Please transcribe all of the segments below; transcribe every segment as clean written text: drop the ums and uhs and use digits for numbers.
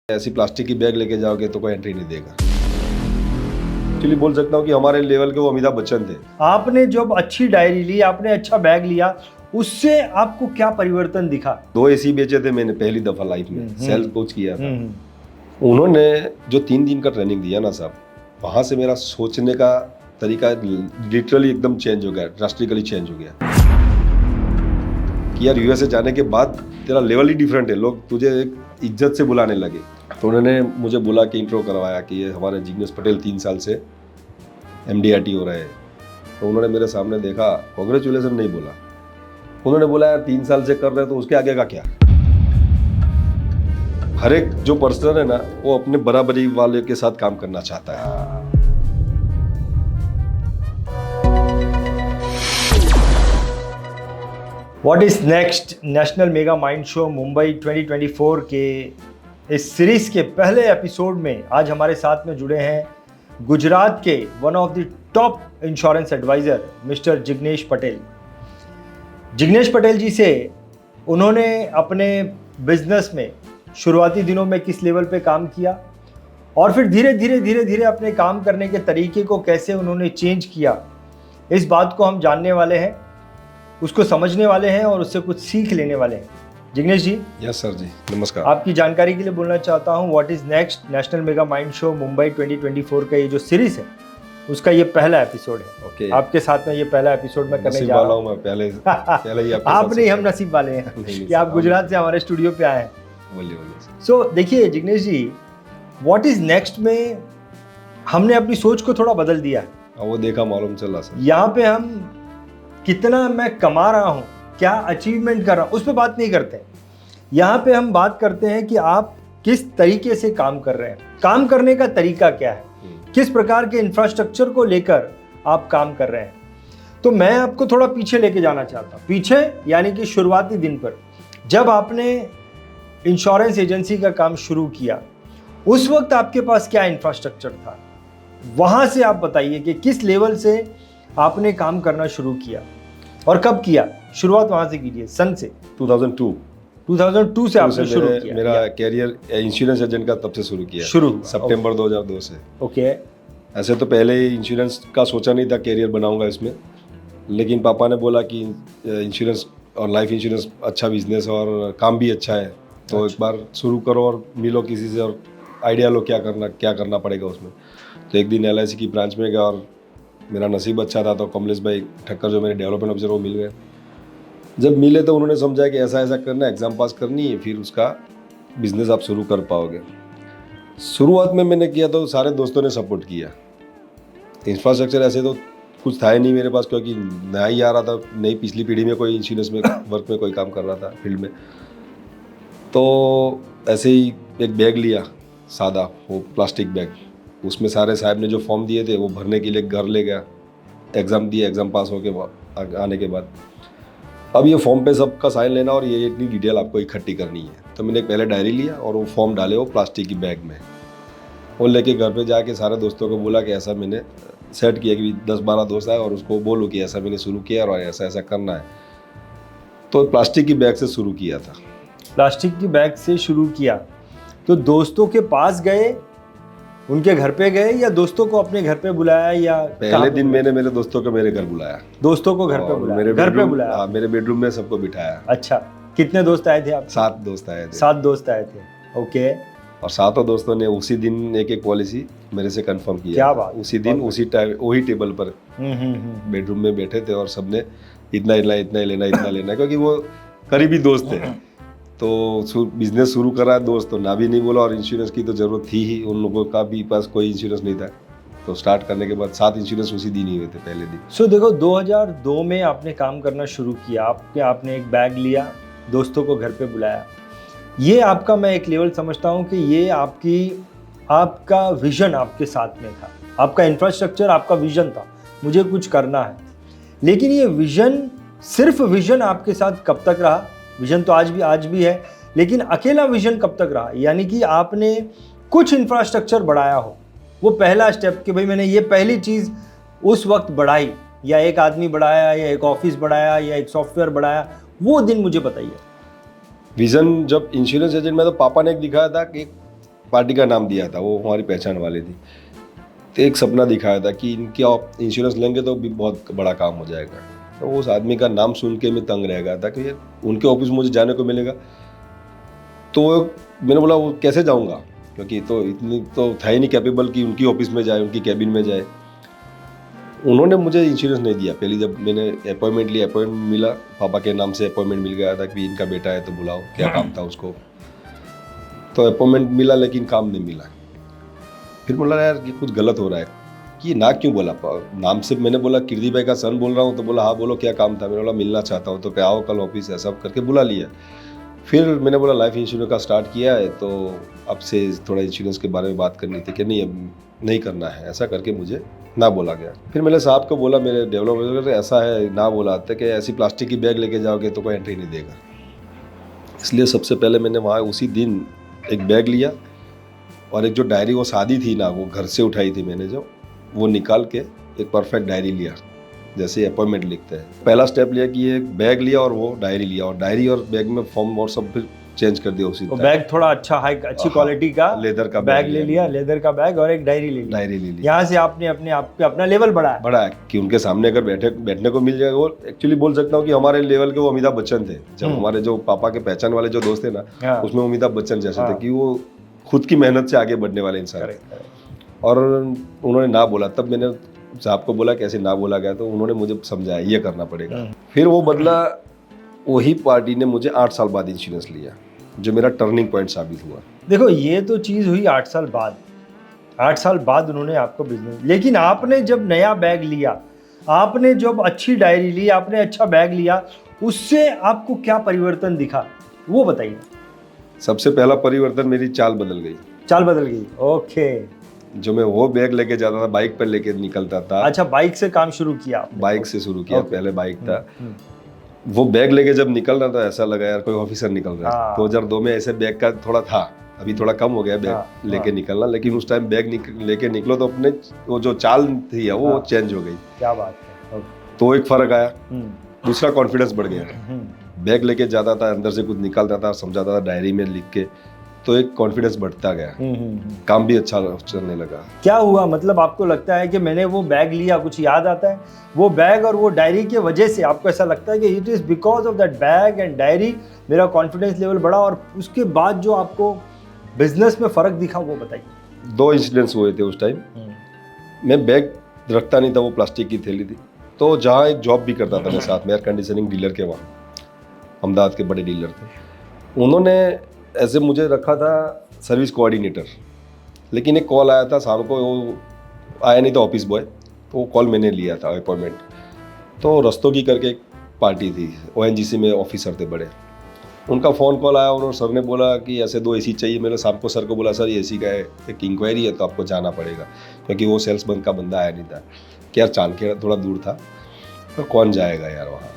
ऐसी प्लास्टिक की बैग लेके जाओगे तो कोई एंट्री नहीं देगा। एक्चुअली बोल सकता हूँ कि हमारे लेवल के वो अमिताभ बच्चन थे। आपने जब अच्छी डायरी ली, आपने अच्छा बैग लिया, उससे आपको क्या परिवर्तन दिखा? 2 एसी बेचे थे मैंने पहली दफा लाइफ में, सेल्स कोच किया था। उन्होंने जो 3 दिन का ट्रेनिंग दिया ना साहब, वहां से मेरा सोचने का तरीका लिटरली एकदम चेंज हो गया, ड्रास्टिकली चेंज हो गया कि यार यूएसए जाने के बाद तेरा लेवल ही डिफरेंट है, लोग तुझे एक इज्जत से बुलाने लगे। तो उन्होंने मुझे बुला के इंट्रो करवाया कि ये हमारे जिग्नेश पटेल 3 साल से MDRT हो रहे हैं। तो उन्होंने मेरे सामने देखा, कांग्रेचुलेसन नहीं बोला, उन्होंने बोला यार 3 साल से कर रहे तो उसके आगे का क्या। हर एक जो पर्सन है ना वो अपने बराबरी वाले के साथ काम करना चाहता है। What is next national mega mind show Mumbai 2024 के इस सीरीज के पहले एपिसोड में आज हमारे साथ में जुड़े हैं गुजरात के one of the top insurance advisor mister Jignesh Patel. Jignesh Patel ji से उन्होंने अपने बिजनेस में शुरुआती दिनों में किस लेवल पे काम किया और फिर धीरे धीरे अपने काम करने के तरीके को कैसे उन्होंने चेंज किया, इस बात को हम जानने वाले हैं, उसको समझने वाले हैं और उससे कुछ सीख लेने वाले हैं। जिग्नेश जी। यस सर जी, नमस्कार। आपकी जानकारी के लिए बोलना चाहता हूँ, what is next national mega mind show Mumbai 2024 का ये जो सीरीज है उसका ये पहला एपिसोड है। ओके। आपके साथ में ये पहला एपिसोड में करने जा रहा हूँ। मैं पहले ही आप नहीं, हम नसीब वाले हैं कि आप गुजरात से हमारे स्टूडियो पे आए हैं। बोलिए। सो देखिए जिग्नेश जी, व्हाट इज नेक्स्ट में हमने अपनी सोच को थोड़ा बदल दिया है। वो देखा, मालूम चला सर। यहाँ पे हम कितना मैं कमा रहा हूँ, क्या अचीवमेंट कर रहा हूँ, उस पर बात नहीं करते। यहाँ पे हम बात करते हैं कि आप किस तरीके से काम कर रहे हैं, काम करने का तरीका क्या है, किस प्रकार के इंफ्रास्ट्रक्चर को लेकर आप काम कर रहे हैं। तो मैं आपको थोड़ा पीछे लेके जाना चाहता हूँ, पीछे यानी कि शुरुआती दिन पर जब आपने इंश्योरेंस एजेंसी का काम शुरू किया, उस वक्त आपके पास क्या इंफ्रास्ट्रक्चर था, वहाँ से आप बताइए कि किस लेवल से आपने काम करना शुरू किया और कब किया। शुरुआत वहाँ से कीजिए, सन से। 2002 से आपने शुरू किया। मेरा कैरियर इंश्योरेंस एजेंट का तब से शुरू किया, सितंबर 2002 से। ओके। ऐसे तो पहले इंश्योरेंस का सोचा नहीं था कैरियर बनाऊंगा इसमें, लेकिन पापा ने बोला कि इंश्योरेंस और लाइफ इंश्योरेंस अच्छा बिजनेस और काम भी अच्छा है, तो एक बार शुरू करो और मिलो किसी से और आइडिया लो क्या करना पड़ेगा उसमें। तो एक दिन LIC की ब्रांच में गया और मेरा नसीब अच्छा था, तो कमलेश भाई ठक्कर जो मेरे डेवलपमेंट ऑफिसर वो मिल गए। जब मिले तो उन्होंने समझा कि ऐसा करना है, एग्ज़ाम पास करनी है, फिर उसका बिजनेस आप शुरू कर पाओगे। शुरुआत में मैंने किया तो सारे दोस्तों ने सपोर्ट किया। इंफ्रास्ट्रक्चर ऐसे तो कुछ था ही नहीं मेरे पास, क्योंकि नया ही आ रहा था, नई पिछली पीढ़ी में कोई इंश्योरेंस में वर्क में कोई काम कर रहा था फील्ड में। तो ऐसे ही एक बैग लिया, सादा वो प्लास्टिक बैग, उसमें सारे साहब ने जो फॉर्म दिए थे वो भरने के लिए घर ले गया, एग्ज़ाम दिया, एग्ज़ाम पास होके आने के बाद अब ये फॉर्म पे सबका साइन लेना और ये इतनी डिटेल आपको इकट्ठी करनी है। तो मैंने पहले डायरी लिया और वो फॉर्म डाले वो प्लास्टिक की बैग में, वो लेके घर पे जाके सारे दोस्तों को बोला कि ऐसा मैंने सेट किया कि 10-12 दोस्त आए और उसको बोलो कि ऐसा मैंने शुरू किया और ऐसा करना है। तो प्लास्टिक की बैग से शुरू किया था। प्लास्टिक की बैग से शुरू किया, तो दोस्तों के पास गए, उनके घर पे गए या दोस्तों को अपने घर पे बुलाया? या पहले दिन मैंने मेरे दोस्तों को मेरे घर बुलाया। दोस्तों को घर पे बुलाया? घर पे बुलाया? मेरे बेडरूम में सबको बिठाया। अच्छा, कितने दोस्त आए थे आप? 7 दोस्त आए थे। 7 दोस्त आए थे। ओके। और 7 दोस्तों ने उसी दिन एक पॉलिसी मेरे से कंफर्म किया। क्या बात। उसी दिन उसी टाइम वही टेबल पर बेडरूम में बैठे थे और सबने इतना लेना, क्योंकि वो करीबी दोस्त थे। तो बिजनेस शुरू करा दोस्त, तो ना भी नहीं बोला, और इंश्योरेंस की तो ज़रूरत थी ही, उन लोगों का भी पास कोई इंश्योरेंस नहीं था। तो स्टार्ट करने के बाद 7 इंश्योरेंस उसी दिन ही हुए थे, पहले दिन। सो देखो, 2002 में आपने काम करना शुरू किया, आपने एक बैग लिया, दोस्तों को घर पे बुलाया। ये आपका, मैं एक लेवल समझता हूँ कि ये आपका विजन आपके साथ में था, आपका इंफ्रास्ट्रक्चर, आपका विजन था, मुझे कुछ करना है। लेकिन ये विजन, सिर्फ विजन आपके साथ कब तक रहा? विजन तो आज भी है, लेकिन अकेला विजन कब तक रहा? यानी कि आपने कुछ इंफ्रास्ट्रक्चर बढ़ाया हो, वो पहला स्टेप कि भाई मैंने ये पहली चीज़ उस वक्त बढ़ाई, या एक आदमी बढ़ाया, या एक ऑफिस बढ़ाया, या एक सॉफ्टवेयर बढ़ाया, वो दिन मुझे बताइए। विजन जब इंश्योरेंस एजेंट में तो पापा ने एक दिखाया था कि पार्टी का नाम दिया था, वो हमारी पहचान वाली थी। तो एक सपना दिखाया था कि इनकी आप इंश्योरेंस लेंगे तो भी बहुत बड़ा काम हो जाएगा। तो उस आदमी का नाम सुन के मैं तंग रह गया था कि यार उनके ऑफिस में मुझे जाने को मिलेगा। तो मैंने बोला वो कैसे जाऊंगा, क्योंकि तो इतनी तो था ही नहीं कैपेबल कि उनकी ऑफिस में जाए, उनकी कैबिन में जाए। उन्होंने मुझे इंश्योरेंस नहीं दिया। पहले जब मैंने अपॉइंटमेंट लिया, अपॉइंटमेंट मिला, पापा के नाम से अपॉइंटमेंट मिल गया था कि इनका बेटा है तो बुलाओ, क्या काम था उसको। तो अपॉइंटमेंट मिला लेकिन काम नहीं मिला। फिर बोला यार ये कुछ गलत हो रहा है, कि ना क्यों बोला नाम से। मैंने बोला कीर्ति भाई का सन बोल रहा हूँ। तो बोला हाँ बोलो क्या काम था। मैंने बोला मिलना चाहता हूँ, तो क्या आओ कल ऑफिस है, सब करके बुला लिया। फिर मैंने बोला लाइफ इंश्योरेंस का स्टार्ट किया है, तो अब से थोड़ा इंश्योरेंस के बारे में बात करनी थी कि नहीं अब नहीं करना है, ऐसा करके मुझे ना बोला गया। फिर मैंने साहब को बोला, मेरे डेवलपर ऐसा है ना बोला था कि ऐसी प्लास्टिक की बैग लेके जाओगे तो कोई एंट्री नहीं देगा। इसलिए सबसे पहले मैंने वहाँ उसी दिन एक बैग लिया, और एक जो डायरी वो शादी थी ना, वो घर से उठाई थी मैंने, जो वो निकाल के एक परफेक्ट डायरी लिया, जैसे अपॉइंटमेंट लिखते हैं। पहला स्टेप लिया कि एक बैग लिया और वो डायरी लिया, और डायरी और बैग में फॉर्म और सब फिर चेंज कर दिया उसी तो बैग थोड़ा अच्छा अच्छी क्वालिटी का लेदर का बैग ले लिया, लेदर का बैग, और एक डायरी ले लिया। डायरी ले ली। यहाँ से आपने अपने आप पे अपना लेवल बढ़ाया कि उनके सामने अगर बैठने को मिल जाएगा। वो एक्चुअली बोल सकता हूँ कि हमारे लेवल के वो अमिताभ बच्चन थे। जब हमारे जो पापा के पहचान वाले जो दोस्त थे ना, उसमें अमिताभ बच्चन जैसे थे कि वो खुद की मेहनत से आगे बढ़ने वाले इंसान थे। और उन्होंने ना बोला, तब मैंने साहब को बोला कैसे ना बोला गया, तो उन्होंने मुझे समझाया ये करना पड़ेगा। फिर वो बदला, वही पार्टी ने मुझे 8 साल बाद इंश्योरेंस लिया, जो मेरा टर्निंग पॉइंट साबित हुआ। देखो ये तो चीज़ हुई 8 साल बाद। 8 साल बाद उन्होंने आपको बिजनेस, लेकिन आपने जब नया बैग लिया, आपने जब अच्छी डायरी ली, आपने अच्छा बैग लिया, उससे आपको क्या परिवर्तन दिखा वो बताइए। सबसे पहला परिवर्तन, मेरी चाल बदल गई। चाल बदल गई, ओके। जो मैं वो बैग लेके जाता था, बाइक पर लेके निकलता था। अच्छा, बाइक से काम शुरू किया आपने? बाइक से शुरू किया, पहले बाइक था। वो बैग लेके जब निकल रहा था, ऐसा लगा यार कोई ऑफिसर निकल रहा है। 2002 में ऐसे बैग का थोड़ा था, अभी थोड़ा कम हो गया बैग लेके निकलना, लेकिन उस टाइम बैग लेके निकलो तो अपने वो जो चाल थी वो चेंज हो गई। क्या बात है। तो एक फर्क आया, दूसरा कॉन्फिडेंस बढ़ गया। बैग लेके जाता था, अंदर से कुछ निकलता था, समझाता था डायरी में लिख के, तो एक कॉन्फिडेंस बढ़ता गया। काम भी अच्छा चलने लगा। क्या हुआ, मतलब आपको लगता है कि मैंने वो बैग लिया, कुछ याद आता है वो बैग और वो डायरी की वजह से आपको ऐसा लगता है कि it is because of that bag and diary मेरा कॉन्फिडेंस लेवल बढ़ा, और उसके बाद जो आपको बिजनेस में फ़र्क दिखा वो बताइए। 2 इंसिडेंट्स हुए थे उस टाइम। मैं बैग रखता नहीं था, वो प्लास्टिक की थैली थी। तो जहाँ एक जॉब भी करता था मैं साथ में, एयर कंडीशनिंग डीलर के, वहाँ अहमदाबाद के बड़े डीलर थे। उन्होंने ऐसे मुझे रखा था सर्विस कोऑर्डिनेटर, लेकिन एक कॉल आया था शाम को, वो आया नहीं था ऑफिस बॉय, तो वो कॉल मैंने लिया था अपॉइंटमेंट। तो रस्तों की करके एक पार्टी थी, ONGC में ऑफिसर थे बड़े, उनका फ़ोन कॉल आया। उन्होंने सर ने बोला कि ऐसे 2 AC चाहिए। मैंने शाम को सर को बोला सर ये AC का है, एक इंक्वायरी है तो आपको जाना पड़ेगा, क्योंकि वो सेल्स बंद का बंदा आया नहीं था कि यार चाणक्य थोड़ा दूर था, तो कौन जाएगा यार वहाँ,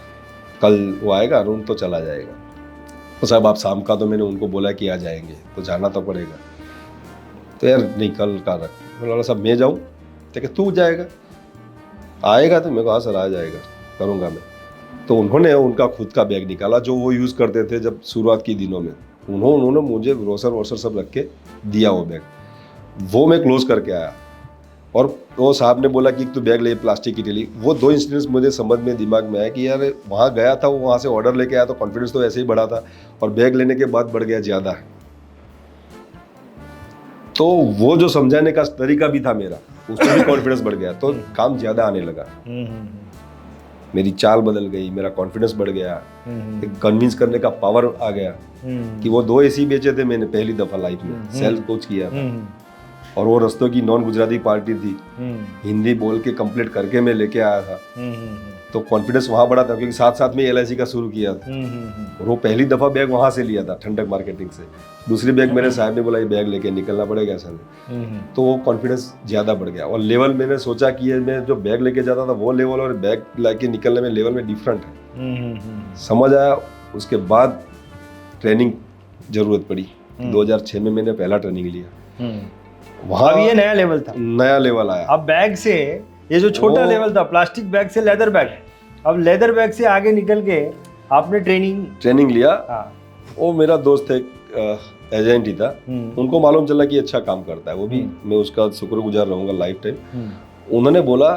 कल वो आएगा, अरुण तो चला जाएगा। तो साहब आप शाम का, तो मैंने उनको बोला कि आ जाएंगे, तो जाना तो पड़ेगा। तो यार नहीं कल का रख। मैंने बोला साहब मैं जाऊँ, तो क्या तू जाएगा, आएगा? तो मैं कहा सर आ जाएगा, करूँगा मैं। तो उन्होंने उनका खुद का बैग निकाला जो वो यूज़ करते थे जब शुरुआत की दिनों में, उन्होंने मुझे ग्रोसर वोसर सब रख के दिया वो बैग। वो मैं क्लोज करके आया, और वो साहब ने बोला कि तू बैग ले प्लास्टिक की थैली। वो 2 इंसिडेंट्स मुझे समझ में दिमाग में आया कि यार वहाँ गया था, वो वहाँ से ऑर्डर लेके आया तो कॉन्फिडेंस तो ऐसे ही बढ़ा था, और बैग लेने के बाद बढ़ गया ज़्यादा। तो वो जो समझाने का तरीका भी था मेरा, उसमें भी कॉन्फिडेंस बढ़ गया, तो काम ज़्यादा आने लगा। मेरी चाल बदल गई, मेरा कॉन्फिडेंस बढ़ गया, एक कन्विंस करने का पावर आ गया। कि वो 2 AC बेचे थे मैंने पहली दफ़ा लाइफ में, सेल्स कोच किया था, और वो रस्तों की नॉन गुजराती पार्टी थी, हिंदी बोल के कंप्लीट करके मैं लेके आया था। तो कॉन्फिडेंस वहाँ बढ़ा था, क्योंकि साथ साथ में LIC का शुरू किया था। और वो पहली दफ़ा बैग वहाँ से लिया था, ठंडक मार्केटिंग से। दूसरी बैग मेरे साहब ने बोला ये बैग लेके निकलना पड़ेगा ऐसा नहीं, तो वो कॉन्फिडेंस ज़्यादा बढ़ गया। और लेवल मैंने सोचा कि ये मैं जो बैग लेके जाता था वो लेवल और बैग लेके निकलने में लेवल में डिफरेंट है। समझ आया। उसके बाद ट्रेनिंग ज़रूरत पड़ी। 2006 में मैंने पहला ट्रेनिंग लिया। वहाँ अब ये नया लेवल था, नया लेवल आया। अब बैग से ये जो छोटा लेवल था, प्लास्टिक बैग से लेदर बैग, अब लेदर बैग से आगे निकल के आपने ट्रेनिंग लिया। वो मेरा दोस्त एक एजेंट ही था, उनको मालूम चला कि अच्छा काम करता है वो भी, मैं उसका शुक्रगुजार रहूंगा लाइफ टाइम। उन्होंने बोला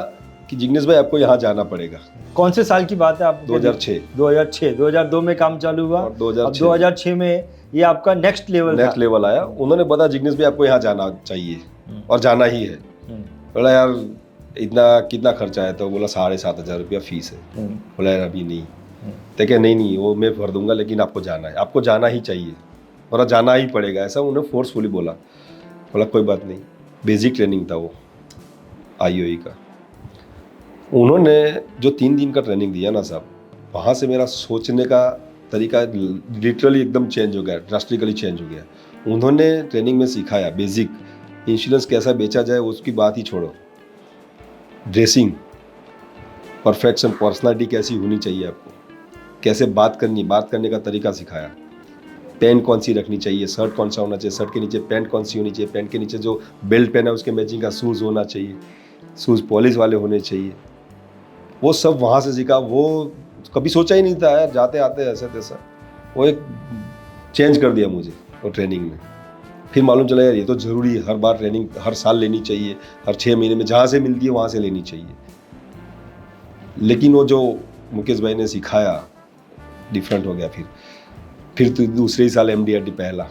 कि जिग्नेश भाई आपको यहाँ जाना पड़ेगा। कौन से साल की बात है आप? 2006। 2002 में काम चालू हुआ और अब 2006 में ये आपका नेक्स्ट लेवल आया। उन्होंने बताया जिग्नेश भाई आपको यहाँ जाना चाहिए और जाना ही है। बोला यार इतना कितना खर्चा है? तो बोला 7,500 रुपया फीस है। बोला यार अभी नहीं। तो क्या नहीं वो मैं भर दूंगा, लेकिन आपको जाना है, आपको जाना ही चाहिए और जाना ही पड़ेगा, ऐसा उन्होंने फोर्सफुली बोला। बोला कोई बात नहीं। बेसिक ट्रेनिंग था वो IOE का। उन्होंने जो 3 दिन का ट्रेनिंग दिया ना साहब, वहाँ से मेरा सोचने का तरीका लिटरली एकदम चेंज हो गया, ड्रास्टिकली चेंज हो गया। उन्होंने ट्रेनिंग में सिखाया बेसिक इंश्योरेंस कैसा बेचा जाए, उसकी बात ही छोड़ो, ड्रेसिंग परफेक्शन, पर्सनालिटी कैसी होनी चाहिए आपको, कैसे बात करनी, बात करने का तरीका सिखाया, पैंट कौन सी रखनी चाहिए, शर्ट कौन सा होना चाहिए, शर्ट के नीचे पैंट कौन सी होनी चाहिए, पैंट के नीचे जो बेल्ट पहना है उसके मैचिंग का शूज़ होना चाहिए, शूज़ पॉलिश वाले होने चाहिए। वो सब वहाँ से सीखा। वो कभी सोचा ही नहीं था यार, जाते आते ऐसा तैसा। वो एक चेंज कर दिया मुझे वो ट्रेनिंग ने। फिर मालूम चला यार ये तो ज़रूरी है, हर बार ट्रेनिंग हर साल लेनी चाहिए, हर 6 महीने में जहाँ से मिलती है वहाँ से लेनी चाहिए। लेकिन वो जो मुकेश भाई ने सिखाया डिफरेंट हो गया। फिर तो दूसरे ही साल MDRT पहला।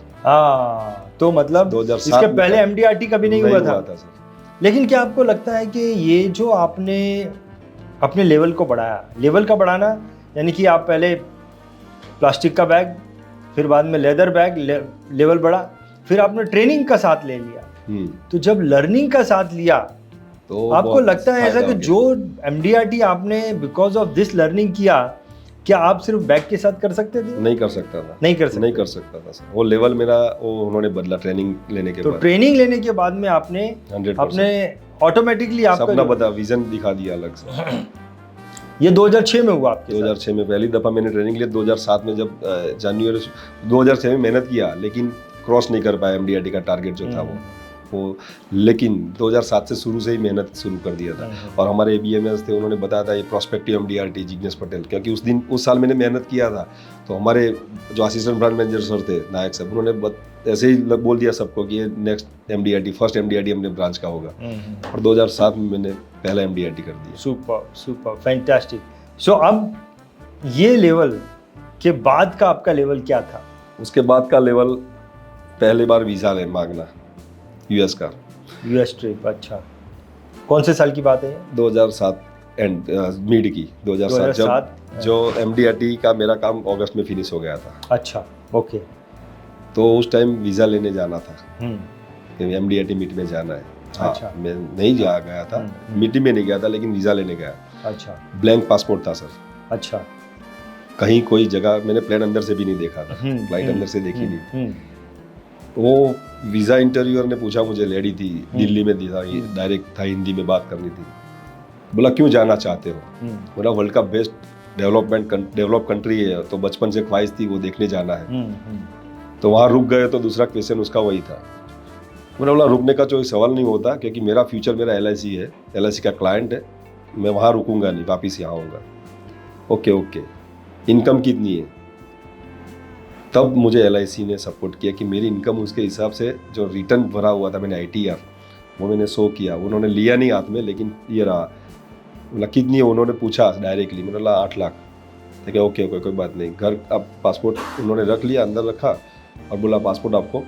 तो मतलब 2007 इसके पहले MDRT कभी नहीं हुआ था सर। लेकिन क्या आपको लगता है कि ये जो आपने अपने लेवल को बढ़ाया, लेवल का बढ़ाना यानी कि आप पहले प्लास्टिक का बैग, फिर बाद में लेदर बैग, लेवल बढ़ा, फिर आपने ट्रेनिंग का साथ ले लिया। तो जब लर्निंग का साथ लिया तो आपको लगता है ऐसा कि जो MDRT आपने बिकॉज ऑफ दिस लर्निंग किया, क्या आप सिर्फ बैग के साथ कर सकते थे? नहीं कर सकता था। नहीं कर सकता था सर। वो लेवल मेरा वो उन्होंने बदला ट्रेनिंग लेने के बाद। तो ट्रेनिंग लेने के बाद में आपने 100% ऑटोमेटिकली आपका सपना बता, विजन दिखा दिया अलग से। ये 2006 में हुआ आपके 2006 में पहली दफ़ा मैंने ट्रेनिंग लिया। 2007 में जब जनवरी 2006 में मेहनत किया, लेकिन क्रॉस नहीं कर पाया MDRT का टारगेट जो था वो। लेकिन 2007 से शुरू से ही मेहनत शुरू कर दिया था। और हमारे ABMS थे, उन्होंने बताया था ये प्रोस्पेक्टिव MDRT जिग्नेश पटेल, क्योंकि उस साल मैंने मेहनत किया था। तो हमारे जो असिस्टेंट ब्रांड मैनेजर सर थे नायक साहब, उन्होंने ऐसे ही बोल दिया सबको कि ये नेक्स्ट MDRT, फर्स्ट MDRT हमने ब्रांच का होगा। और 2007 में मैंने पहला MDRT कर दिया। Super fantastic. सो अब ये लेवल के बाद का आपका लेवल क्या था? उसके बाद का लेवल पहली बार वीज़ा मांगना US का। US trip. अच्छा, कौन से साल की बात है? 2007 एंड मिड की 2007 जब जो MDRT का मेरा काम अगस्त में फिनिश हो गया था। अच्छा, ओके। तो उस टाइम वीज़ा लेने जाना था, MDRT मीट में जाना है। अच्छा। मैं नहीं गया था, मीटिंग में नहीं गया था, लेकिन वीज़ा लेने गया। अच्छा। ब्लैंक पासपोर्ट था सर। अच्छा। कहीं कोई जगह मैंने प्लेन अंदर से भी नहीं देखा था, फ्लाइट अंदर से देखी नहीं। वो वीज़ा इंटरव्यूअर ने पूछा मुझे, लेडी थी, दिल्ली में था, डायरेक्ट था, हिंदी में बात करनी थी। बोला क्यों जाना चाहते हो? बोला वर्ल्ड का बेस्ट डेवलप कंट्री है, तो बचपन से ख्वाहिश थी वो देखने जाना है। तो वहाँ रुक गए। तो दूसरा क्वेश्चन उसका वही था। मैंने बोला रुकने का कोई सवाल नहीं होता, क्योंकि मेरा फ्यूचर मेरा LIC है, LIC का क्लाइंट है, मैं वहाँ रुकूंगा नहीं, वापिस यहाँ आऊँगा। ओके। इनकम कितनी है? तब मुझे LIC ने सपोर्ट किया कि मेरी इनकम उसके हिसाब से, जो रिटर्न भरा हुआ था मैंने ITR, वो मैंने शो किया। उन्होंने लिया नहीं हाथ में, लेकिन ये रहा। बोला कितनी है? उन्होंने पूछा डायरेक्टली। मैंने बोला 8 लाख। ठीक है, ओके कोई बात नहीं। घर अब पासपोर्ट उन्होंने रख लिया, अंदर रखा, और बोला पासपोर्ट आपको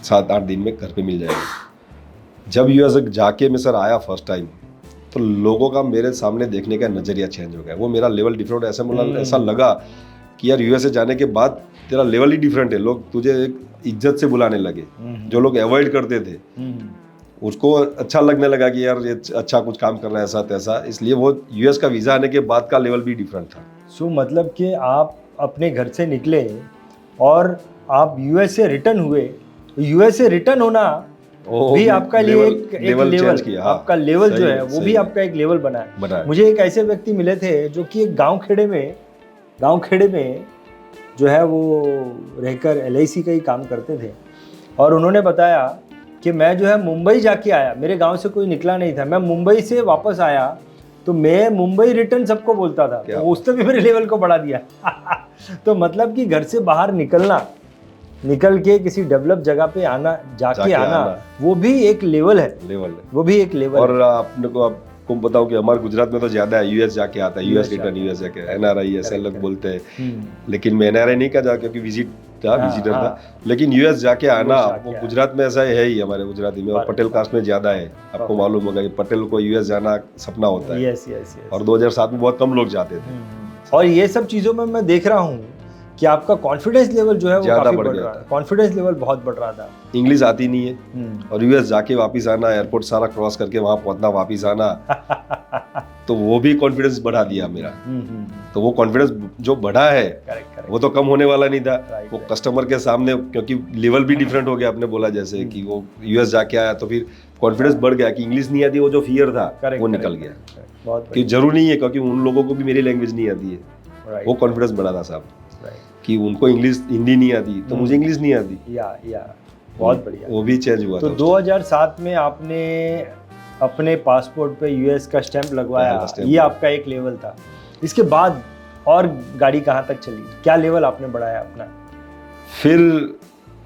7-8 दिन में घर पे मिल जाएगा। जब US जाके मैं सर आया फर्स्ट टाइम, तो लोगों का मेरे सामने देखने का नज़रिया चेंज हो गया। वो मेरा लेवल डिफरेंट, ऐसा लगा कि यार US जाने के बाद तेरा लेवल ही डिफरेंट है। लोग तुझे एक इज्जत से बुलाने लगे, जो लोग अवॉइड करते थे उसको अच्छा लगने लगा कि यार ये अच्छा कुछ काम कर रहा है, ऐसा तैसा। इसलिए वो US का वीज़ा आने के बाद का लेवल भी डिफरेंट था। सो मतलब कि आप अपने घर से निकले और आप US से रिटर्न हुए। US से रिटर्न होना भी आपका लिए एक लेवल किया। आपका लेवल जो है वो भी आपका एक लेवल बना है। मुझे एक ऐसे व्यक्ति मिले थे जो कि एक गांव खेड़े में जो है वो रहकर LIC का ही काम करते थे, और उन्होंने बताया कि मैं जो है मुंबई जाके आया, मेरे गांव से कोई निकला नहीं था, मैं मुंबई से वापस आया तो मैं मुंबई रिटर्न सबको बोलता था। तो उसने भी मेरे लेवल को बढ़ा दिया। तो मतलब कि घर से बाहर निकल के किसी डेवलप जगह पे आना, जाके आना, वो भी एक लेवल है, वो भी एक लेवल। और आपको बताऊं कि हमारे गुजरात में तो ज्यादा है, यूएस जाके आता है, यूएस रिटर्न, यूएस जाके, एनआरआई ऐसे लोग बोलते हैं, लेकिन मैं एनआरआई नहीं कहा क्योंकि विजिटर था, लेकिन यूएस जाके आना वो गुजरात में ऐसा है ही, हमारे गुजराती में, और पटेल कास्ट में ज्यादा है। आपको मालूम होगा कि पटेल को यूएस जाना सपना होता है, और 2007 में बहुत कम लोग जाते थे। और ये सब चीजों में मैं देख रहा हूँ कि आपका कॉन्फिडेंस लेवल जो है वो काफी बढ़ रहा है, कॉन्फिडेंस लेवल बहुत बढ़ रहा था। इंग्लिश आती नहीं है, और यूएस जाके वापस आना, एयरपोर्ट सारा क्रॉस करके वहां पहुंचना, वापस आना, तो वो भी कॉन्फिडेंस बढ़ा दिया मेरा। तो वो कॉन्फिडेंस जो बढ़ा है वो तो कम होने वाला नहीं था। वो कस्टमर के सामने, क्योंकि लेवल भी डिफरेंट हो गया, आपने बोला जैसे कि वो यूएस जाके आया तो फिर कॉन्फिडेंस बढ़ गया कि इंग्लिश नहीं आती, वो जो फियर था वो निकल गया कि जरूरी नहीं है, क्योंकि उन लोगों को भी मेरी लैंग्वेज नहीं आती है। वो कॉन्फिडेंस बढ़ा था साहब कि उनको इंग्लिश, हिंदी नहीं आती तो मुझे इंग्लिश नहीं आती। बहुत बढ़िया, वो भी चेंज हुआ। तो 2007 में आपने अपने पासपोर्ट पे यूएस का स्टैंप लगवाया, ये आपका एक लेवल था। इसके बाद और गाड़ी कहाँ तक चली, क्या लेवल आपने बढ़ाया अपना? फिर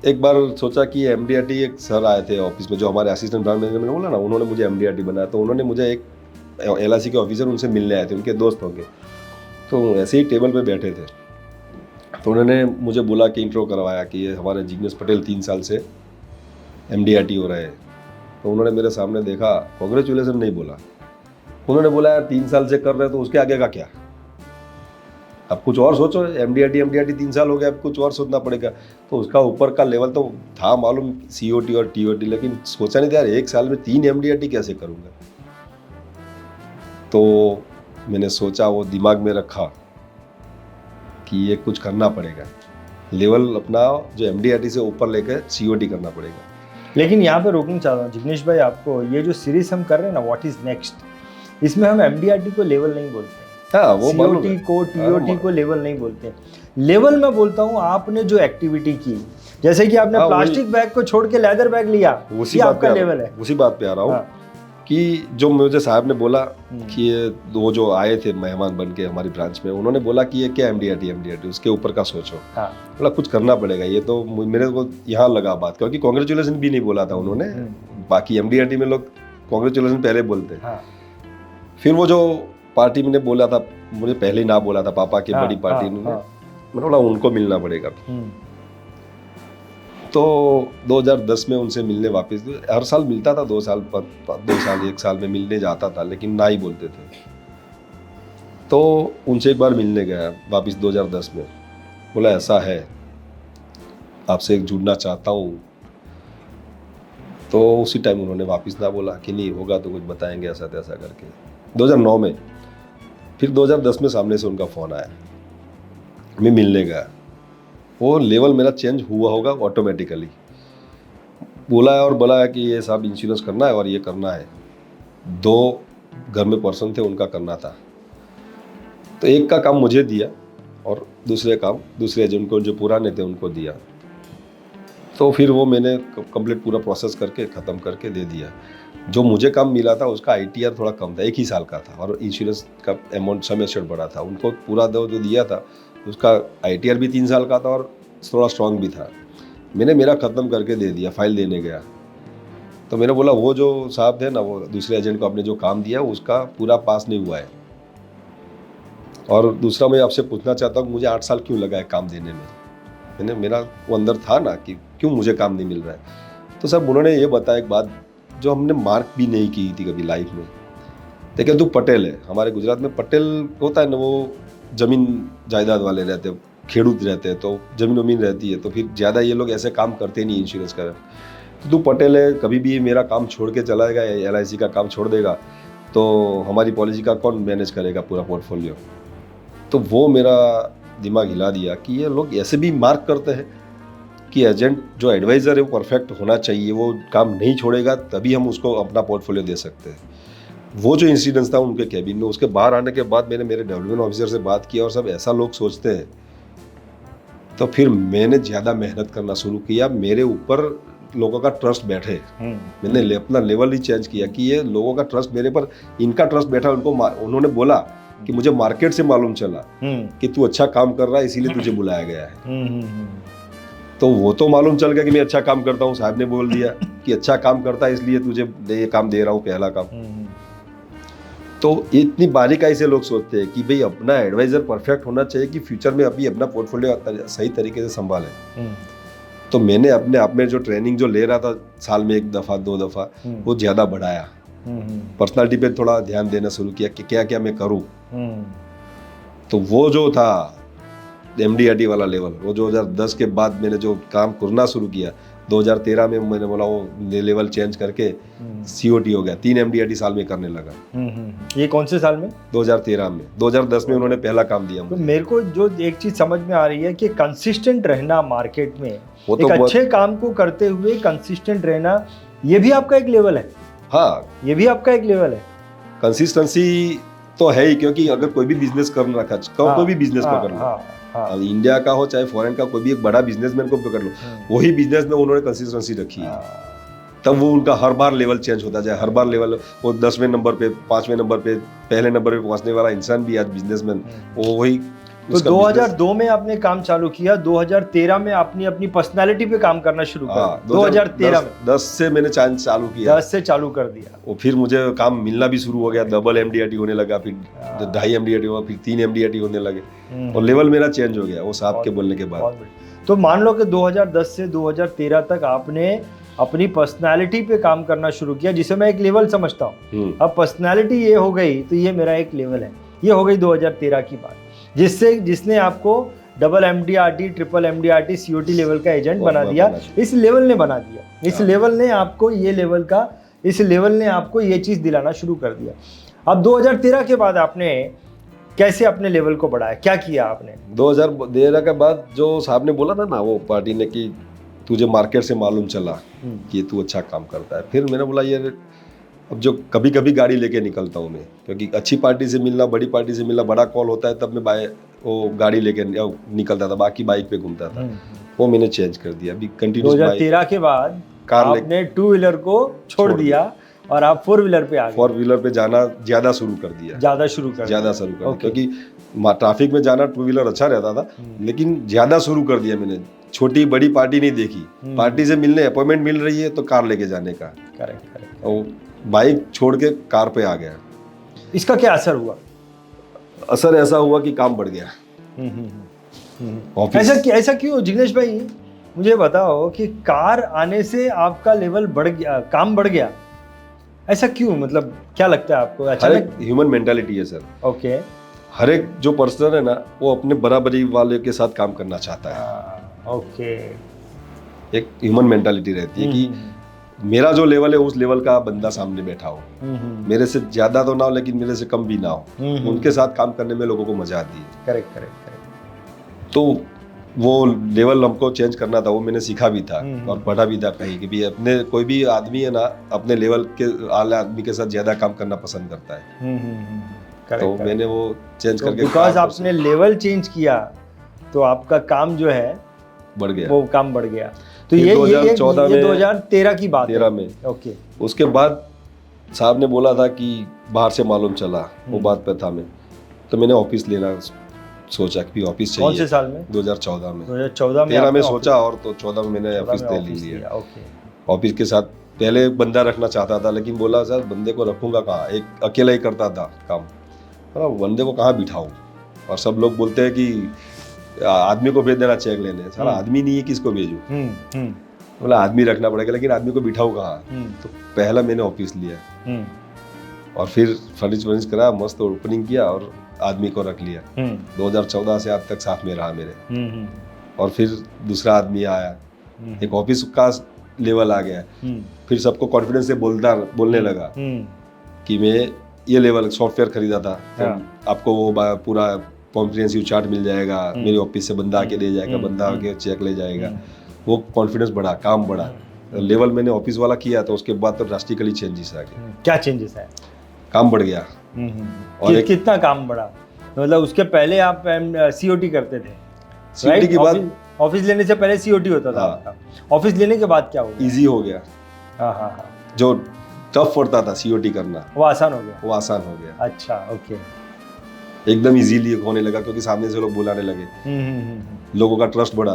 एक बार सोचा कि एमडीआरटी, एक सर आए थे ऑफिस में जो हमारे असिस्टेंट ब्रांड मैनेजर, मैंने बोला ना, उन्होंने मुझे एमडीआरटी बनाया, तो उन्होंने मुझे एक एलआईसी के ऑफिसर उनसे मिलने आए थे, उनके दोस्त होंगे, तो ऐसे ही टेबल पे बैठे थे, तो उन्होंने मुझे बोला कि इंट्रो करवाया कि ये हमारे जिग्नेश पटेल 3 साल से एमडीआरटी हो रहे हैं। तो उन्होंने मेरे सामने देखा, कांग्रेचुलेसन नहीं बोला, उन्होंने बोला यार 3 साल से कर रहे तो उसके आगे का क्या, अब कुछ और सोचो, एमडीआरटी 3 साल हो गया, अब कुछ और सोचना पड़ेगा। तो उसका ऊपर का लेवल तो था मालूम, सीओटी और टीओटी, लेकिन सोचा नहीं था यार 1 साल में 3 एमडीआरटी कैसे करूँगा। तो मैंने सोचा, वो दिमाग में रखा कि ये कुछ करना पड़ेगा, लेवल अपना जो एमडीआरटी से ऊपर लेकर सीओटी करना पड़ेगा। लेकिन यहाँ पे रोकना चाहता हूँ जिग्नेश भाई आपको, ये जो सीरीज हम कर रहे हैं ना, व्हाट इज नेक्स्ट, इसमें हम एमडीआरटी को लेवल नहीं बोलते, वो सीओटी को, टीओटी को लेवल नहीं बोलते। लेवल मैं बोलता हूँ आपने जो एक्टिविटी की, जैसे कि आपने प्लास्टिक बैग को छोड़ के लेदर बैग लिया, ये आपका लेवल है। उसी बात पे आ रहा हूँ कि जो मुझे साहब ने बोला कि ये वो जो आए थे मेहमान बन के हमारी ब्रांच में, उन्होंने बोला कि ये क्या एमडीआरटी उसके ऊपर का सोचो, बोला कुछ करना पड़ेगा। ये तो मेरे को यहाँ लगा बात, क्योंकि कांग्रेचुलेसन भी नहीं बोला था उन्होंने, बाकी एमडीआरटी में लोग कांग्रेचुलेसन पहले बोलते हैं। फिर वो जो पार्टी मैंने बोला था, मुझे पहले ही ना बोला था, पापा की बड़ी पार्टी में, मैंने बोला उनको मिलना पड़ेगा। तो 2010 में उनसे मिलने वापस, हर साल मिलता था, 2 साल 1 साल में मिलने जाता था, लेकिन ना ही बोलते थे। तो उनसे एक बार मिलने गया वापस 2010 में, बोला ऐसा है, आपसे एक जुड़ना चाहता हूँ। तो उसी टाइम उन्होंने वापस ना बोला कि नहीं होगा तो कुछ बताएंगे, ऐसा तैसा करके। 2009 में फिर 2010 में सामने से उनका फ़ोन आया, मैं मिलने गया, वो लेवल मेरा चेंज हुआ होगा ऑटोमेटिकली। बोला है और बोला है कि ये साहब इंश्योरेंस करना है और ये करना है। 2 घर में पर्सन थे, उनका करना था, तो एक का काम मुझे दिया और दूसरे काम दूसरे एजेंट को जो पुराने थे उनको दिया। तो फिर वो मैंने कंप्लीट पूरा प्रोसेस करके ख़त्म करके दे दिया। जो मुझे काम मिला था उसका ITR थोड़ा कम था, 1 ही साल का था, और इंश्योरेंस का अमाउंट समय बड़ा था। उनको पूरा जो दिया था उसका ITR भी 3 साल का था और थोड़ा स्ट्रॉन्ग भी था। मैंने मेरा ख़त्म करके दे दिया, फाइल देने गया तो मैंने बोला वो जो साहब थे ना, वो दूसरे एजेंट को आपने जो काम दिया उसका पूरा पास नहीं हुआ है। और दूसरा मैं आपसे पूछना चाहता हूँ, मुझे 8 साल क्यों लगा है काम देने में? मेरा वो अंदर था ना कि क्यों मुझे काम नहीं मिल रहा है। तो सब उन्होंने ये बताया एक बात जो हमने मार्क भी नहीं की थी कभी लाइफ में। देखिए तू पटेल है, हमारे गुजरात में पटेल होता है ना, वो ज़मीन जायदाद वाले रहते हैं, खेडूत रहते हैं, तो ज़मीन वमीन रहती है, तो फिर ज़्यादा ये लोग ऐसे काम करते नहीं इंश्योरेंस का। तो तू पटेल है, कभी भी मेरा काम छोड़ के चला जाएगा, LIC का काम छोड़ देगा तो हमारी पॉलिसी का कौन मैनेज करेगा पूरा पोर्टफोलियो। तो वो मेरा दिमाग हिला दिया कि ये लोग ऐसे भी मार्क करते हैं कि एजेंट जो एडवाइज़र है वो परफेक्ट होना चाहिए, वो काम नहीं छोड़ेगा तभी हम उसको अपना पोर्टफोलियो दे सकते हैं। वो जो इंसिडेंस था उनके कैबिन में, उसके बाहर आने के बाद मैंने मेरे डेवलपमेंट ऑफिसर से बात की और सब ऐसा लोग सोचते हैं। तो फिर मैंने ज़्यादा मेहनत करना शुरू किया, मेरे ऊपर लोगों का ट्रस्ट बैठे। मैंने अपना लेवल ही चेंज किया कि ये लोगों का ट्रस्ट मेरे पर, इनका ट्रस्ट बैठा। उन्होंने बोला कि मुझे मार्केट से मालूम चला कि तू अच्छा काम कर रहा है, इसीलिए तुझे बुलाया गया है। तो वो तो मालूम चल गया कि मैं अच्छा काम करता हूँ, साहब ने बोल दिया कि अच्छा काम करता है इसलिए तुझे ये काम दे रहा हूँ, पहला काम। तो इतनी बारीकाई से लोग सोचते हैं कि भाई अपना एडवाइजर परफेक्ट होना चाहिए कि फ्यूचर में अभी अपना पोर्टफोलियो सही तरीके से संभाले। तो मैंने अपने आप में जो ट्रेनिंग जो ले रहा था साल में 1 दफ़ा 2 दफ़ा, वो ज़्यादा बढ़ाया। पर्सनालिटी पे थोड़ा ध्यान देना शुरू किया कि क्या क्या मैं करूँ। तो वो जो था MDRT वाला लेवल, वो 2010 के बाद मैंने जो काम करना शुरू किया, 2013 में मैंने बोला वो लेवल चेंज करके COT हो गया। 3 MDRT साल में करने लगा। ये कौन से साल में? 2013 में। 2010 में उन्होंने पहला काम दिया तो मुझे। मेरे को जो एक चीज समझ में आ रही है कि कंसिस्टेंट रहना मार्केट में, वो एक तो अच्छे काम को करते हुए कंसिस्टेंट रहना, ये भी आपका एक लेवल है। हाँ, ये भी आपका एक लेवल है। कंसिस्टेंसी तो है ही, क्योंकि अगर कोई भी बिजनेस करना था, कोई भी बिजनेस पकड़ लो, अब इंडिया का हो चाहे फॉरेन का, कोई भी एक बड़ा बिजनेसमैन को पकड़ लो, वही बिजनेस में उन्होंने कंसिस्टेंसी रखी है। तब वो उनका हर बार लेवल चेंज होता जाए, हर बार लेवल, वो 10वें नंबर पे, 5वें नंबर पे, पहले नंबर पे पहुंचने वाला इंसान भी आज बिजनेसमैन, वो वही। तो 2002 में आपने काम चालू किया, 2013 में आपने अपनी पर्सनालिटी पे काम करना शुरू किया। 2013 में 10 से मैंने चालू किया, 10 से चालू कर दिया। वो फिर मुझे काम मिलना भी शुरू हो गया, डबल MDRT होने लगा, फिर 2.5 MDRT हुआ, फिर 3 MDRT होने लगे, और लेवल मेरा चेंज हो गया वो साहब के बोलने के बाद। तो मान लो कि 2010 से 2013 तक आपने अपनी पर्सनालिटी पे काम करना शुरू किया, जिसे मैं एक लेवल समझता हूँ। अब पर्सनालिटी ये हो गई तो ये मेरा एक लेवल है। ये हो गई 2013 की बात, जिसने आपको double MDRT, triple MDRT, COT level का एजेंट बना दिया। इस लेवल ने बना दिया, इस लेवल ने आपको ये आपको ये चीज़ दिलाना शुरू कर दिया। अब 2013 के बाद आपने कैसे अपने लेवल को बढ़ाया, क्या किया आपने? 2013 के बाद जो साहब ने बोला था ना, वो पार्टी ने, कि तुझे मार्केट से मालूम चला कि तू अच्छा काम करता है, फिर मैंने बोला यार, अब जो कभी कभी गाड़ी लेके निकलता हूँ मैं, क्योंकि अच्छी पार्टी से मिलना, बड़ी पार्टी से मिलना, बड़ा कॉल होता है, तब मैं वो गाड़ी लेके निकलता था, बाकी बाइक पे घूमता था। वो मैंने चेंज कर दिया। अभी कंटिन्यूस 2013 के बाद आपने 2 व्हीलर को छोड़ दिया और आप 4 व्हीलर पे आ गए। 4 व्हीलर पे जाना ज़्यादा शुरू कर दिया, क्योंकि ट्रैफिक में जाना 2 व्हीलर अच्छा रहता था, लेकिन ज़्यादा शुरू कर दिया मैंने। छोटी बड़ी पार्टी नहीं देखी, पार्टी से मिलने अपॉइंटमेंट मिल रही है तो कार लेके जाने का। करेक्ट। और बाइक छोड़ के कार पे आ गया। इसका क्या असर हुआ? असर ऐसा हुआ कि काम बढ़ गया। ऐसा क्यों जिग्नेश भाई, मुझे बताओ कि कार आने से आपका लेवल बढ़ गया, काम बढ़ गया, ऐसा क्यों? मतलब क्या लगता है आपको? अचानक ह्यूमन मेंटालिटी है सर। ओके। हर एक जो पर्सन है ना, वो अपने बराबरी वाले के साथ काम करना चाहता है। ओके। एक ह्यूमन मेंटालिटी रहती है कि मेरा जो लेवल है उस लेवल का बंदा सामने बैठा हो, मेरे से ज्यादा तो ना हो लेकिन मेरे से कम भी ना हो, उनके साथ काम करने में लोगों को मजा आती है। करेक्ट। तो वो लेवल हमको चेंज करना था, वो मैंने सीखा भी था और पढ़ा भी था कहीं कि भी अपने कोई भी आदमी है ना, अपने लेवल के आले आदमी के साथ ज्यादा काम करना पसंद करता है। तो मैंने वो चेंज करके, बिकॉज आपने लेवल चेंज किया तो आपका काम जो है बढ़ गया, वो काम बढ़ गया। तो ये 2013 की बात है। 13 में। ओके। उसके बाद साहब ने बोला था कि बाहर से मालूम चला, वो बात पे था मैं, तो मैंने ऑफिस लेना सोचा कि ऑफिस चाहिए। कौन से साल में? 2014 में। 2014 में 13 में सोचा और तो 14 में मैंने ऑफिस ले लिया। ओके। ऑफिस के साथ पहले बंदा रखना चाहता था, लेकिन बोला सर बंदे को रखूंगा कहाँ, एक अकेला ही करता था काम, बंदे को कहाँ बिठाऊं। और सब लोग बोलते हैं कि आदमी को भेज देना चेक लेने, सारा आदमी नहीं है, किसको भेजूं? बोला आदमी रखना पड़ेगा, लेकिन आदमी को बिठाऊं कहाँ? तो पहला मैंने ऑफिस लिया और फिर फर्निश करा, मस्त ओपनिंग किया और आदमी को रख लिया। 2014 से अब तक साथ में रहा मेरे। और फिर दूसरा आदमी आया, एक ऑफिस का लेवल आ गया, फिर सबको कॉन्फिडेंस से बोलने लगा कि मैं ये लेवल सॉफ्टवेयर खरीदा था, तो आपको वो पूरा कॉम्प्रिहेंसिव चार्ट मिल जाएगा, मेरे ऑफिस से बंदा आके दे जाएगा, बंदा आके चेक ले जाएगा। वो कॉन्फिडेंस बढ़ा, काम बढ़ा, लेवल मैंने ऑफिस वाला किया, तो उसके बाद तो ड्रास्टिकली चेंजेस आ गए। क्या चेंजेस है? काम बढ़ गया। और कितना काम बढ़ा? मतलब उसके पहले आप COT करते थे, COT के बाद ऑफिस लेने से पहले COT होता था। ऑफिस लेने के बाद क्या हो गया? इजी हो गया। हाँ। जो टफ पड़ता था COT करना, वो आसान हो गया। वो आसान हो गया। अच्छा, ओके। एकदम इजीली होने लगा क्योंकि सामने से लोग बुलाने लगे, लोगों का ट्रस्ट बढ़ा।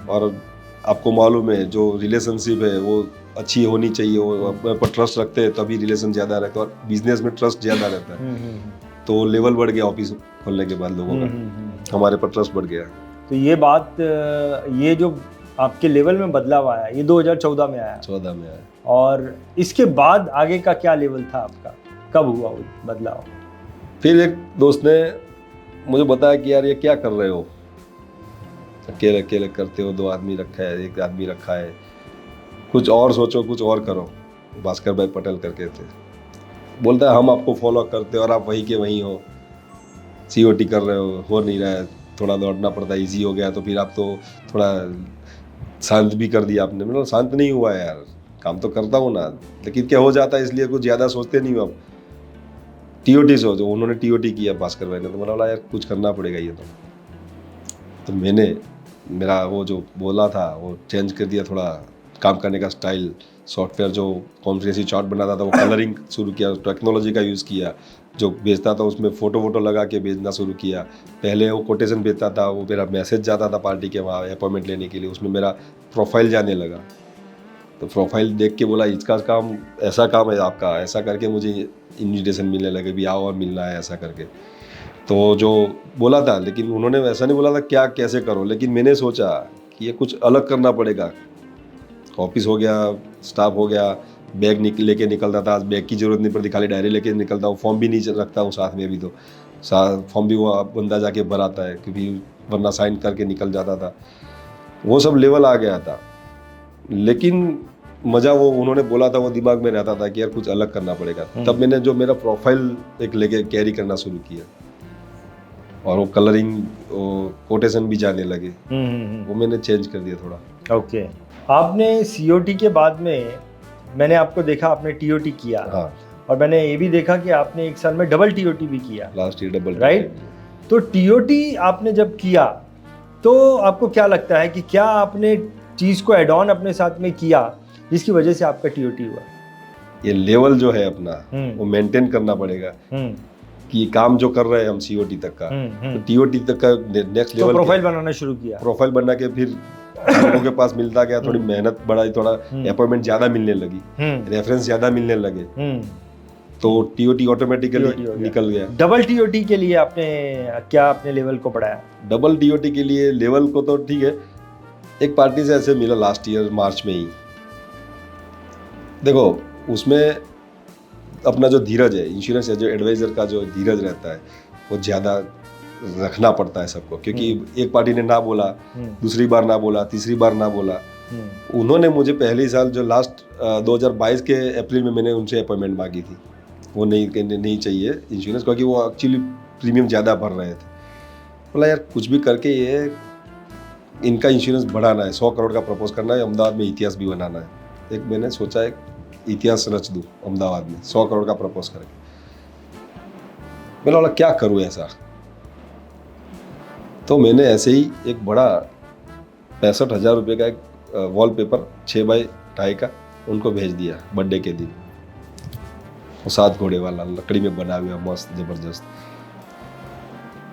और आपको मालूम है जो रिलेशनशिप है वो अच्छी होनी चाहिए, वो अपने पर ट्रस्ट रखते हैं तभी रिलेशन ज़्यादा रहता है, और बिजनेस में ट्रस्ट ज़्यादा रहता है। तो लेवल बढ़ गया ऑफिस खोलने के बाद लोगों का, हमारे पर ट्रस्ट बढ़ गया। तो ये बात, ये जो आपके लेवल में बदलाव आया ये 2014 में आया। 14 में आया। और इसके बाद आगे का क्या लेवल था आपका, कब हुआ वो बदलाव? फिर एक दोस्त ने मुझे बताया कि यार ये क्या कर रहे हो, अकेले अकेले करते हो, 2 आदमी रखा है, 1 आदमी रखा है, कुछ और सोचो, कुछ और करो। भास्कर भाई पटेल करके थे। बोलता है हम आपको फॉलो करते हो और आप वहीं के वहीं हो, COT कर रहे हो नहीं रहा है, थोड़ा दौड़ना पड़ता है, ईजी हो गया तो फिर आप तो थोड़ा शांत भी कर दिया आपने। मतलब शांत नहीं हुआ है यार, काम तो करता हूँ ना, लेकिन क्या हो जाता है इसलिए कुछ ज़्यादा सोचते नहीं हो आप। TOT सोचो, उन्होंने TOT किया भास्कर भाई ने, तो बोला यार कुछ करना पड़ेगा ये तो मैंने मेरा वो जो बोला था वो चेंज कर दिया, थोड़ा काम करने का स्टाइल। सॉफ्टवेयर जो कॉन्फ्रेंसी चार्ट बनाता था वो कलरिंग शुरू किया, टेक्नोलॉजी का यूज़ किया। जो बेचता था उसमें फ़ोटो लगा के बेचना शुरू किया। पहले वो कोटेशन बेचता था, वो मेरा मैसेज जाता था पार्टी के वहाँ अपॉइंटमेंट लेने के लिए, उसमें मेरा प्रोफाइल जाने लगा। तो प्रोफाइल देख के बोला इसका काम है आपका, ऐसा करके मुझे इन्विटेशन मिलने लगे, भी आओ और मिलना है ऐसा करके। तो जो बोला था, लेकिन उन्होंने ऐसा नहीं बोला था क्या कैसे करो, लेकिन मैंने सोचा कि ये कुछ अलग करना पड़ेगा। ऑफिस हो गया, स्टाफ हो गया, बैग लेके निकलता था, आज बैग की ज़रूरत नहीं पड़ती, खाली डायरी लेके निकलता हूँ, फॉर्म भी नहीं रखता हूँ साथ में। अभी तो फॉर्म भी वो बंदा जाके भराता है, क्योंकि वरना साइन करके निकल जाता था। वो सब लेवल आ गया था, लेकिन मज़ा वो उन्होंने बोला था वो दिमाग में रहता था कि यार कुछ अलग करना पड़ेगा। तब मैंने जो मेरा प्रोफाइल एक लेके कैरी करना शुरू किया, और वो कलरिंग कोटेशन भी जाने लगे, वो मैंने चेंज कर दिया थोड़ा। ओके। आपने COT के बाद में मैंने आपको देखा, आपने TOT किया। हाँ। और मैंने ये भी देखा कि आपने 1 साल में डबल TOT भी किया, लास्ट ईयर डबल, राइट? तो TOT आपने जब किया तो आपको क्या लगता है कि क्या आपने चीज़ को एड ऑन अपने साथ में किया जिसकी वजह से आपका TOT हुआ? ये लेवल जो है अपना वो मेंटेन करना पड़ेगा कि ये काम जो कर रहे हैं हम COT तक का, तो TOT तक का नेक्स्ट लेवल। तो प्रोफाइल बनाना शुरू किया। प्रोफाइल बना के फिर लोगों के पास मिलता गया, थोड़ी मेहनत बढ़ाई, थोड़ा अपॉइंटमेंट ज़्यादा मिलने लगी, रेफरेंस ज़्यादा मिलने लगे, तो TOT ऑटोमेटिकली निकल गया। डबल TOT के लिए आपने क्या अपने लेवल को बढ़ाया? डबल TOT के लिए लेवल को तो ठीक है, एक पार्टी से ऐसे मिला लास्ट ईयर मार्च में ही। देखो उसमें अपना जो धीरज है, इंश्योरेंस जो एडवाइज़र का जो धीरज रहता है वो ज़्यादा रखना पड़ता है सबको, क्योंकि एक पार्टी ने ना बोला, दूसरी बार ना बोला, तीसरी बार ना बोला। उन्होंने मुझे पहले साल जो लास्ट 2022 के अप्रैल में मैंने उनसे अपॉइंटमेंट मांगी थी, वो नहीं चाहिए इंश्योरेंस, क्योंकि वो एक्चुअली प्रीमियम ज़्यादा भर रहे थे। बोला यार कुछ भी करके ये इनका इंश्योरेंस बढ़ाना है, 100 करोड़ का प्रपोज करना है, अहमदाबाद में इतिहास भी बनाना है। एक मैंने सोचा एक इतिहास रच दूँ अहमदाबाद में 100 करोड़ का प्रपोज करके। मैंने बोला क्या करूँ ऐसा, तो मैंने ऐसे ही एक बड़ा 65,000 रुपये का एक वॉलपेपर 6x2.5 का उनको भेज दिया बर्थडे के दिन, वो 7 घोड़े वाला लकड़ी में बना हुआ मस्त ज़बरदस्त।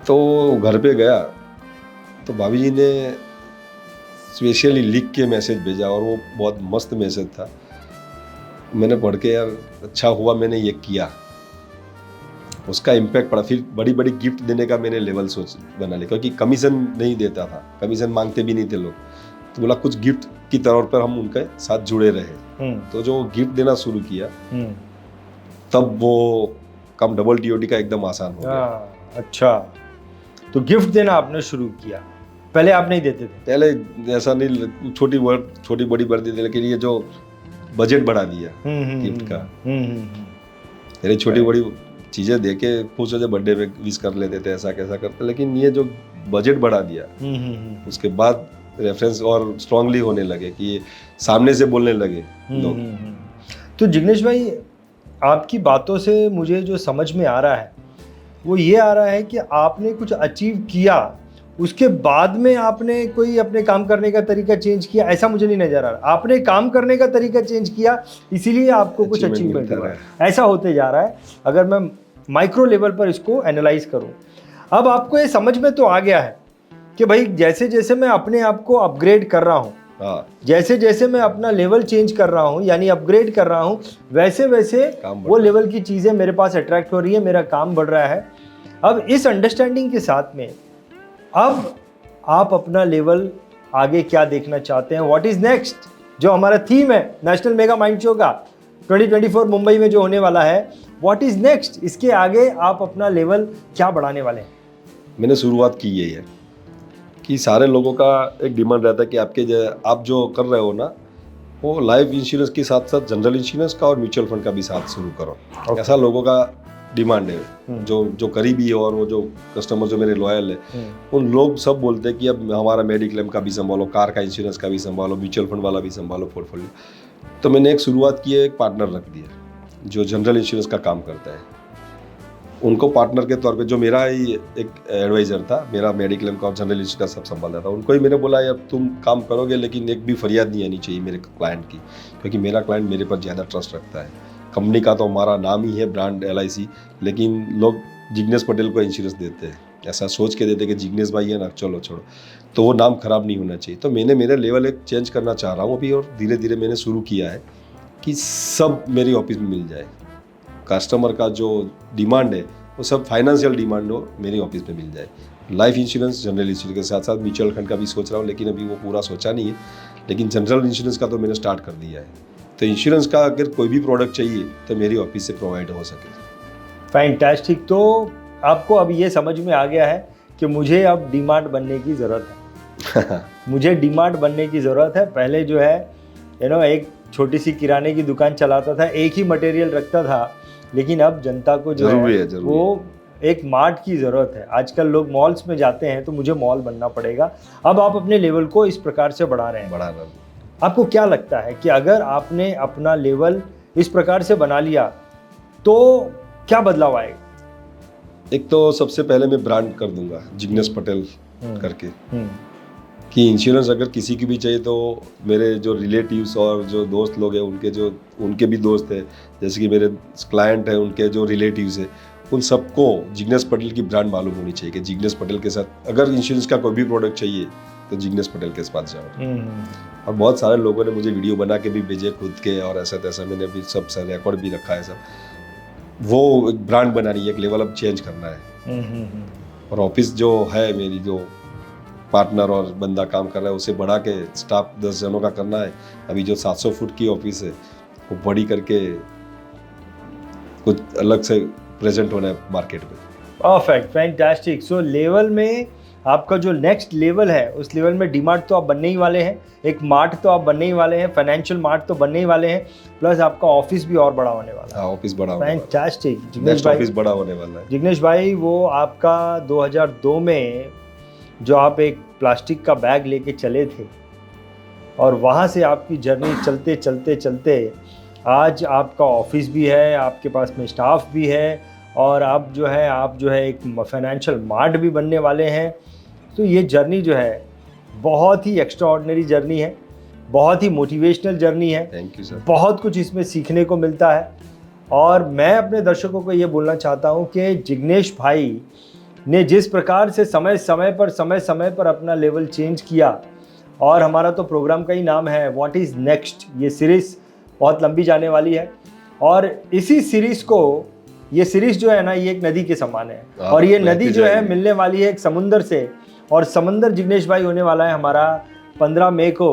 तो घर पे गया तो भाभी जी ने स्पेशली लिख के मैसेज भेजा, और वो बहुत मस्त मैसेज था। मैंने पढ़ के यार अच्छा हुआ मैंने ये किया, उसका इम्पैक्ट पड़ा। फिर बड़ी बड़ी गिफ्ट देने का मैंने लेवल सोच बना लिया, क्योंकि कमीशन नहीं देता था, कमीशन मांगते भी नहीं थे लोग। तो बोला कुछ गिफ्ट की तौर पर हम उनके साथ जुड़े रहे, तो जो गिफ्ट देना शुरू किया तब वो कम डबल TOT का एकदम आसान हो गया। अच्छा, तो गिफ्ट देना आपने शुरू किया, पहले आप नहीं देते थे? पहले ऐसा नहीं, छोटी बड़ी बढ़ देते, लेकिन ये जो बजट बढ़ा दिया गिफ्ट का, मेरी छोटी बड़ी चीज़ें दे के खुश हो जाए, बर्थडे पे विश कर लेते थे, ऐसा कैसा करते, लेकिन ये जो बजट बढ़ा दिया उसके बाद रेफरेंस और स्ट्रांगली होने लगे कि सामने से बोलने लगे लोग। तो जिग्नेश भाई, आपकी बातों से मुझे जो समझ में आ रहा है वो ये आ रहा है कि आपने कुछ अचीव किया, उसके बाद में आपने कोई अपने काम करने का तरीका चेंज किया, ऐसा मुझे नहीं नजर आ रहा। आपने काम करने का तरीका चेंज किया, इसीलिए आपको कुछ अचीवमेंट हुआ, ऐसा होते जा रहा है। अगर मैं माइक्रो लेवल पर इसको एनालाइज करूं। अब आपको ये समझ में तो आ गया है कि भाई जैसे जैसे मैं अपने आप को अपग्रेड कर रहा हूं, हाँ, जैसे जैसे मैं अपना लेवल चेंज कर रहा हूं यानी अपग्रेड कर रहा हूं, वैसे वैसे काम बढ़ वो लेवल की चीज़ें मेरे पास अट्रैक्ट हो रही है, मेरा काम बढ़ रहा है। अब इस अंडरस्टैंडिंग के साथ में अब आप अपना लेवल आगे क्या देखना चाहते हैं, व्हाट इज नेक्स्ट, जो हमारा थीम है नेशनल मेगा माइंड शो का 2024 मुंबई में जो होने वाला है, व्हाट इज नेक्स्ट, इसके आगे आप अपना लेवल क्या बढ़ाने वाले हैं? मैंने शुरुआत की यही है कि सारे लोगों का एक डिमांड रहता है कि आप जो कर रहे हो ना, वो लाइफ इंश्योरेंस के साथ साथ जनरल इंश्योरेंस का और म्यूचुअल फंड का भी साथ शुरू करो। ऐसा लोगों का डिमांड है, जो करीबी है और वो जो कस्टमर जो मेरे लॉयल है, उन लोग सब बोलते हैं कि अब हमारा मेडिक्लेम का भी संभालो, कार का इंश्योरेंस का भी संभालो, म्यूचुअल फंड वाला भी संभालो पोर्टफोलियो। तो मैंने एक शुरुआत की है, एक पार्टनर रख दिया जो जनरल इंश्योरेंस का काम करता है। उनको पार्टनर के तौर पे, जो मेरा ही एक एडवाइज़र था, मेरा मेडिक्लेम का और जनरल इंश्योरेंस का सब संभालता था, उनको ही मैंने बोला यार तुम काम करोगे लेकिन एक भी फरियाद नहीं आनी चाहिए मेरे क्लाइंट की, क्योंकि मेरा क्लाइंट मेरे पर ज़्यादा ट्रस्ट रखता है। कंपनी का तो हमारा नाम ही है ब्रांड LIC, लेकिन लोग जिग्नेश पटेल को इंश्योरेंस देते हैं, ऐसा सोच के देते हैं कि जिग्नेश भाई है ना, चलो छोड़ो, तो वो नाम खराब नहीं होना चाहिए। तो मैंने मेरे लेवल एक चेंज करना चाह रहा हूँ अभी, और धीरे धीरे मैंने शुरू किया है कि सब मेरी ऑफिस में मिल जाए। कस्टमर का जो डिमांड है वो सब फाइनेंशियल डिमांड हो मेरी ऑफिस में मिल जाए। लाइफ इंश्योरेंस, जनरल इंश्योरेंस के साथ साथ म्यूचुअल फंड का भी सोच रहा हूँ, लेकिन अभी वो पूरा सोचा नहीं है। लेकिन जनरल इंश्योरेंस का तो मैंने स्टार्ट कर दिया है। तो इंश्योरेंस का अगर कोई भी प्रोडक्ट चाहिए तो मेरी ऑफिस से प्रोवाइड हो सके। फैंटास्टिक। तो आपको अब ये समझ में आ गया है कि मुझे अब डीमार्ट बनने की ज़रूरत है। मुझे डीमार्ट बनने की ज़रूरत है। पहले जो है एक छोटी सी किराने की दुकान चलाता था, एक ही मटेरियल रखता था, लेकिन अब जनता को जो है वो एक मार्ट की ज़रूरत है। आजकल लोग मॉल्स में जाते हैं, तो मुझे मॉल बनना पड़ेगा। अब आप अपने लेवल को इस प्रकार से बढ़ा रहे हैं। आपको क्या लगता है कि अगर आपने अपना लेवल इस प्रकार से बना लिया तो क्या बदलाव आएगा? एक तो सबसे पहले मैं ब्रांड कर दूंगा जिग्नेश पटेल करके, कि इंश्योरेंस अगर किसी की भी चाहिए तो मेरे जो रिलेटिव्स और जो दोस्त लोग हैं उनके भी दोस्त हैं, जैसे कि मेरे क्लाइंट हैं उनके जो रिलेटिव्स हैं, उन सबको जिग्नेश पटेल की ब्रांड मालूम होनी चाहिए कि जिग्नेश पटेल के साथ अगर इंश्योरेंस का कोई भी प्रोडक्ट चाहिए तो जिग्नेश पटेल के पास जाओ। और बहुत सारे लोगों ने मुझे वीडियो बना के भी भेजे खुद के, और ऐसा तैसा मैंने भी सब रिकॉर्ड भी रखा है सब। वो एक ब्रांड बनानी है, एक लेवल अब चेंज करना है। और ऑफिस जो है मेरी, जो पार्टनर और बंदा काम कर रहा है, उसे बढ़ा के स्टाफ 10 जनों का करना है। अभी जो 700 फुट की ऑफिस है वो बड़ी करके कुछ अलग से प्रेजेंट होना है मार्केट में। Perfect, fantastic. सो लेवल में आपका जो नेक्स्ट लेवल है, उस लेवल में डीमार्ट तो आप बनने ही वाले हैं, एक मार्ट तो आप बनने ही वाले हैं, फाइनेंशियल मार्ट तो बनने ही वाले हैं, प्लस आपका ऑफिस भी और बड़ा होने वाला है। ऑफिस बड़ा होने वाला है। फैंटास्टिक जिग्नेश भाई, ऑफिस बड़ा होने वाला है। जिग्नेश भाई, वो आपका 2002 में जो आप एक प्लास्टिक का बैग लेके चले थे और वहाँ से आपकी जर्नी चलते चलते चलते आज आपका ऑफिस भी है, आपके पास में स्टाफ भी है, और आप जो है एक फाइनेंशियल मार्ट भी बनने वाले हैं। तो ये जर्नी जो है बहुत ही एक्स्ट्राऑर्डिनरी जर्नी है, बहुत ही मोटिवेशनल जर्नी है। Thank you sir. बहुत कुछ इसमें सीखने को मिलता है। और मैं अपने दर्शकों को ये बोलना चाहता हूँ कि जिग्नेश भाई ने जिस प्रकार से समय समय पर अपना लेवल चेंज किया, और हमारा तो प्रोग्राम का ही नाम है व्हाट इज़ नेक्स्ट। ये सीरीज़ बहुत लंबी जाने वाली है, और इसी सीरीज़ को, ये सीरीज़ जो है ना, ये एक नदी के समान है, और ये नदी जो है मिलने वाली है एक समुंदर से, और समंदर जिग्नेश भाई होने वाला है हमारा 15 मई को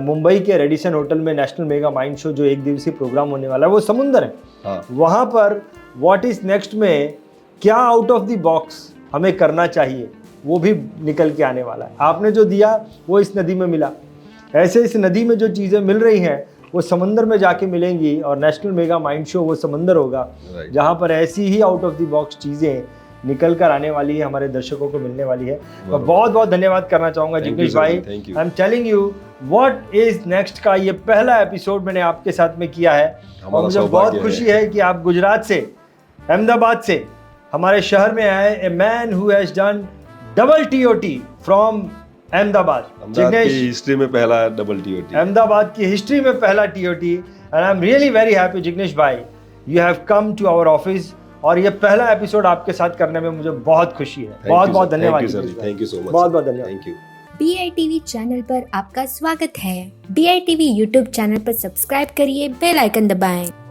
मुंबई के रेडिसन होटल में नेशनल मेगा माइंड शो, जो एक दिवसीय प्रोग्राम होने वाला है, वो समुंदर है। वहाँ पर व्हाट इज़ नेक्स्ट में क्या आउट ऑफ द बॉक्स हमें करना चाहिए वो भी निकल के आने वाला है। आपने जो दिया वो इस नदी में मिला, ऐसे इस नदी में जो चीज़ें मिल रही हैं वो समंदर में जाके मिलेंगी, और नेशनल मेगा माइंड शो वो समंदर होगा जहाँ पर ऐसी ही आउट ऑफ द बॉक्स चीज़ें निकल कर आने वाली है, हमारे दर्शकों को मिलने वाली है। मैं बहुत बहुत धन्यवाद करना चाहूँगा जिग्नेश भाई। I am telling you what is next का ये पहला एपिसोड मैंने आपके साथ में किया है, और मुझे बहुत खुशी है कि आप गुजरात से, अहमदाबाद से हमारे शहर में आए। A man who has done double TOT from Ahmedabad. Jignesh की हिस्ट्री में पहला डबल TOT, अहमदाबाद की हिस्ट्री में पहला TOT, and I am really very happy Jignesh bhai, you have come to our office, और ये पहला एपिसोड आपके साथ करने में मुझे बहुत खुशी है। बहुत बहुत धन्यवाद सर, जितेश भाई। थैंक यू सो मच, बहुत बहुत धन्यवाद। Thank you. BITV चैनल पर आपका स्वागत है। BITV यूट्यूब चैनल पर सब्सक्राइब करिए, बेल आइकन दबाएं।